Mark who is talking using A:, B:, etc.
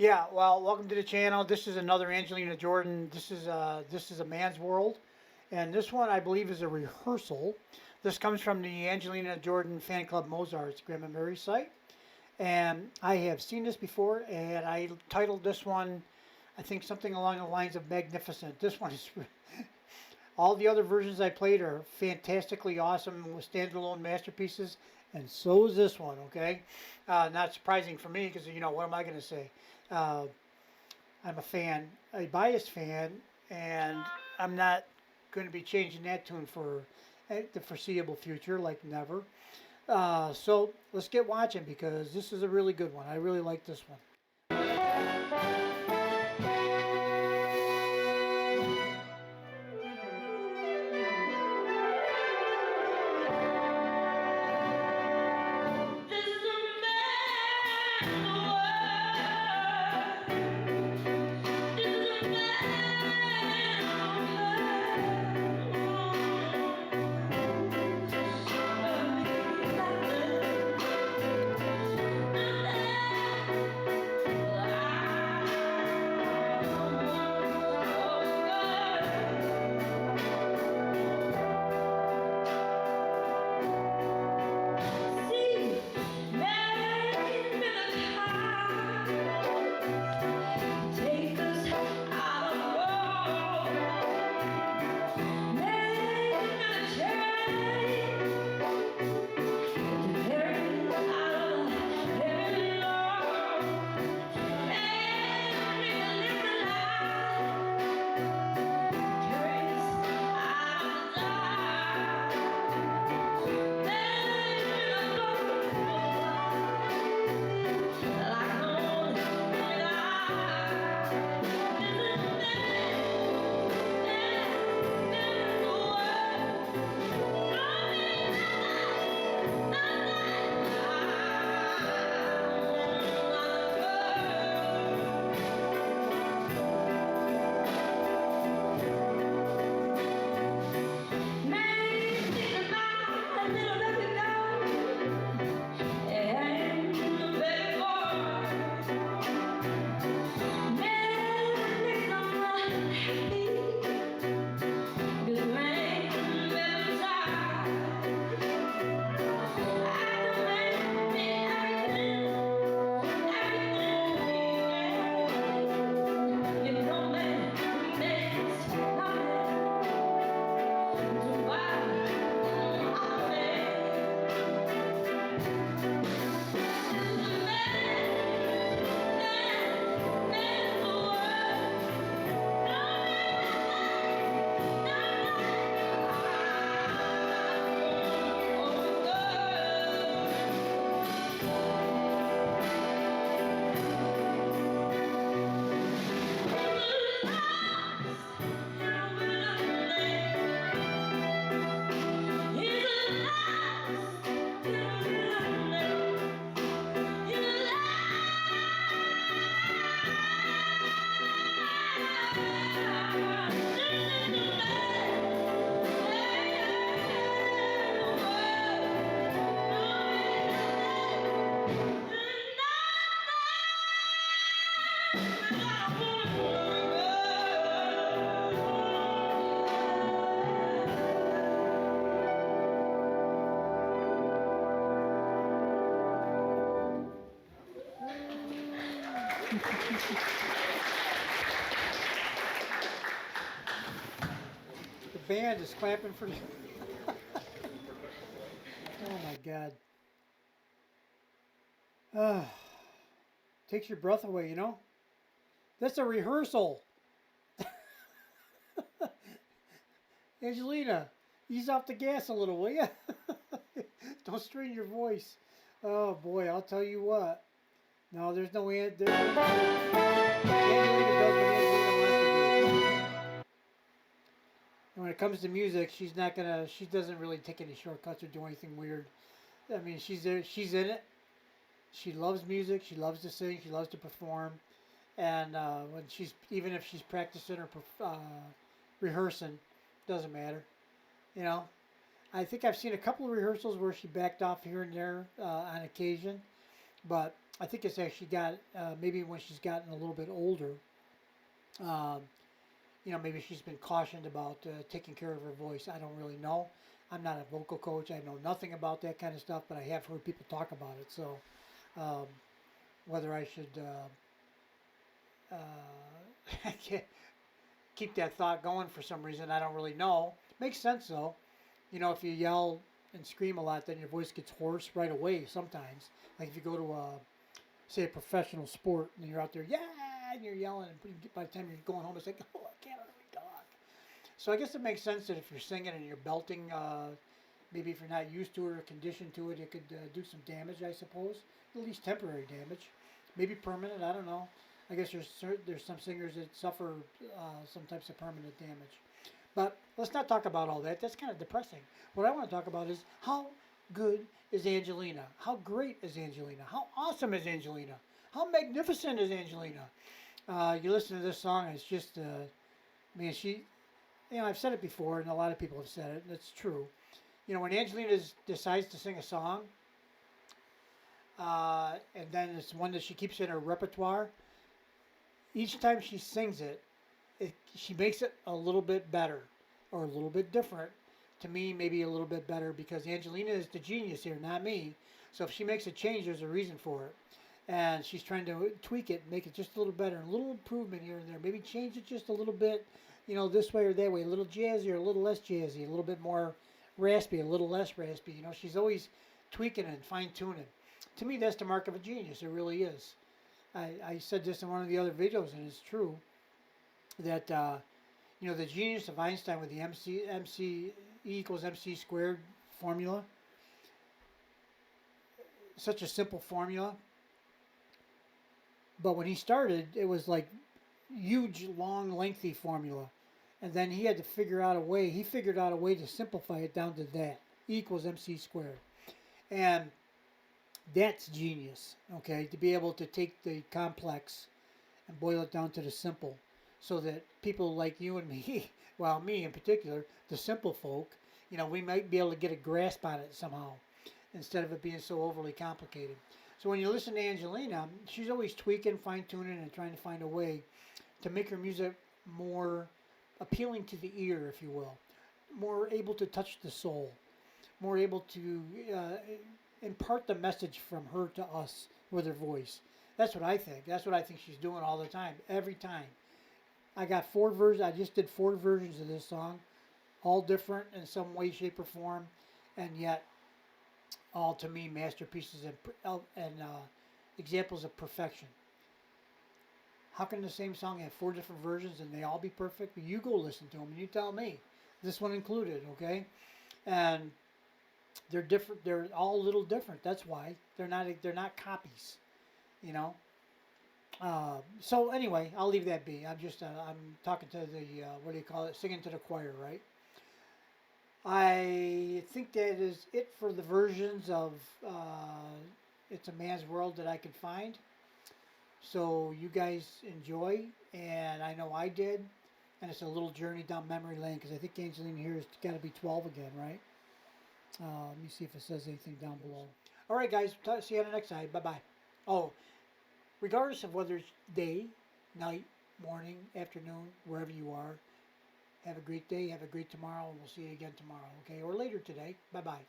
A: Yeah, well, welcome to the channel. This is another Angelina Jordan. This is a man's world, and this one I believe is a rehearsal. This comes from the Angelina Jordan Fan Club Mosarz Grandma Mary site, and I have seen this before, and I titled this one, I think something along the lines of magnificent. This one is all the other versions I played are fantastically awesome with standalone masterpieces, and so is this one. Okay, not surprising for me because what am I going to say? Uh, I'm a fan, a biased fan, and I'm not going to be changing that tune for the foreseeable future, like never. So let's get watching because this is a really good one. I really like this one. The band is clapping for. Oh my God. Uh, takes your breath away, you know? That's a rehearsal. Angelina, ease off the gas a little, will you? Don't strain your voice. Oh boy, I'll tell you what. No, there's no Angelina does what Angelina wants to do. And when it comes to music, she doesn't really take any shortcuts or do anything weird. I mean, she's there, she's in it. She loves music. She loves to sing. She loves to perform. And when even if she's practicing or rehearsing, doesn't matter. You know, I think I've seen a couple of rehearsals where she backed off here and there on occasion, but I think it's actually got maybe when she's gotten a little bit older. Um, maybe she's been cautioned about taking care of her voice. I don't really know. I'm not a vocal coach. I know nothing about that kind of stuff, but I have heard people talk about it. So um, whether I should keep that thought going for some reason, I don't really know. Makes sense though. If you yell and scream a lot, then your voice gets hoarse right away sometimes. Like if you go to say a professional sport and you're out there, yeah, and you're yelling, and by the time you're going home, it's like, oh, I can't hardly talk. So I guess it makes sense that if you're singing and you're belting, maybe if you're not used to it or conditioned to it, it could do some damage, I suppose. At least temporary damage. Maybe permanent, I don't know. I guess there's some singers that suffer some types of permanent damage. But let's not talk about all that. That's kind of depressing. What I want to talk about is how good is Angelina? How great is Angelina? How awesome is Angelina? How magnificent is Angelina? You listen to this song, it's just, man, I've said it before, and a lot of people have said it, and it's true. When Angelina decides to sing a song, and then it's one that she keeps in her repertoire, each time she sings it, she makes it a little bit better or a little bit different. To me, maybe a little bit better because Angelina is the genius here, not me. So if she makes a change, there's a reason for it. And she's trying to tweak it, make it just a little better, a little improvement here and there. Maybe change it just a little bit, this way or that way. A little jazzy or a little less jazzy, a little bit more raspy, a little less raspy. She's always tweaking and fine-tuning. To me, that's the mark of a genius. It really is. I said this in one of the other videos, and it's true, that, the genius of Einstein with the E equals MC squared formula, such a simple formula, but when he started, it was like huge, long, lengthy formula, and then he figured out a way to simplify it down to that, E equals MC squared, and that's genius, okay, to be able to take the complex and boil it down to the simple so that people like you and me, well, me in particular, the simple folk, we might be able to get a grasp on it somehow instead of it being so overly complicated. So when you listen to Angelina, she's always tweaking, fine-tuning, and trying to find a way to make her music more appealing to the ear, if you will, more able to touch the soul, more able to impart the message from her to us with her voice. That's what I think. That's what I think she's doing all the time, every time. I got 4 versions. I just did 4 versions of this song, all different in some way, shape, or form, and yet all to me masterpieces and examples of perfection. How can the same song have 4 different versions and they all be perfect? You go listen to them and you tell me. This one included, okay? And they're different. They're all a little different. That's why they're not copies, you know. So anyway, I'll leave that be. I'm talking to the what do you call it? Singing to the choir, right? I think that is it for the versions of It's a Man's World that I could find. So you guys enjoy, and I know I did. And it's a little journey down memory lane because I think Angelina here has got to be 12 again, right? Let me see if it says anything down below. All right, guys. See you on the next side. Bye-bye. Oh, regardless of whether it's day, night, morning, afternoon, wherever you are, have a great day, have a great tomorrow, and we'll see you again tomorrow, okay? Or later today. Bye-bye.